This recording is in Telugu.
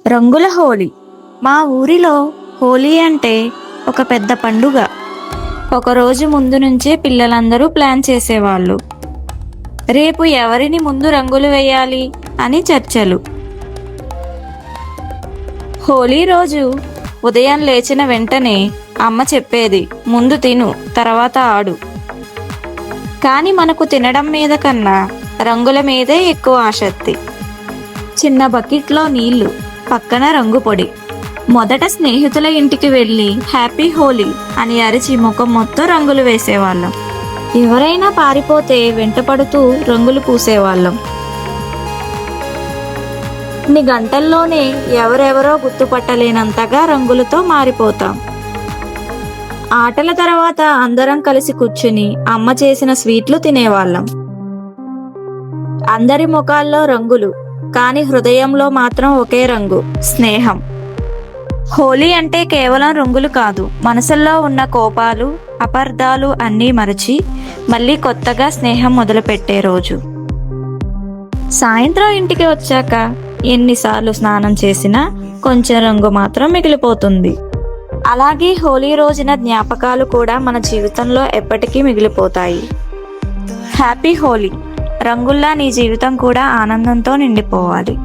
రంగుల హోలీ. మా ఊరిలో హోలీ అంటే ఒక పెద్ద పండుగ. ఒకరోజు ముందు నుంచే పిల్లలందరూ ప్లాన్ చేసేవాళ్ళు. రేపు ఎవరిని ముందు రంగులు వేయాలి అని చర్చలు. హోలీ రోజు ఉదయం లేచిన వెంటనే అమ్మ చెప్పేది, ముందు తిను, తర్వాత ఆడు. కానీ మనకు తినడం మీద కన్నా రంగుల మీదే ఎక్కువ ఆసక్తి. చిన్న బకెట్లో నీళ్లు, పక్కన రంగు పొడి. మొదట స్నేహితుల ఇంటికి వెళ్ళి హ్యాపీ హోలీ అని అరిచి ముఖం మొత్తం రంగులు వేసేవాళ్ళం. ఎవరైనా పారిపోతే వెంటపడుతూ రంగులు పూసేవాళ్ళం. కొన్ని గంటల్లోనే ఎవరెవరో గుర్తుపట్టలేనంతగా రంగులతో మారిపోతాం. ఆటల తర్వాత అందరం కలిసి కూర్చుని అమ్మ చేసిన స్వీట్లు తినేవాళ్ళం. అందరి ముఖాల్లో రంగులు, కానీ హృదయంలో మాత్రం ఒకే రంగు, స్నేహం. హోలీ అంటే కేవలం రంగులు కాదు, మనసుల్లో ఉన్న కోపాలు, అపార్థాలు అన్నీ మరచి మళ్ళీ కొత్తగా స్నేహం మొదలుపెట్టే రోజు. సాయంత్రం ఇంటికి వచ్చాక ఎన్నిసార్లు స్నానం చేసినా కొంచెం రంగు మాత్రం మిగిలిపోతుంది. అలాగే హోలీ రోజున జ్ఞాపకాలు కూడా మన జీవితంలో ఎప్పటికీ మిగిలిపోతాయి. హ్యాపీ హోలీ. రంగుల్లా నీ జీవితం కూడా ఆనందంతో నిండిపోవాలి.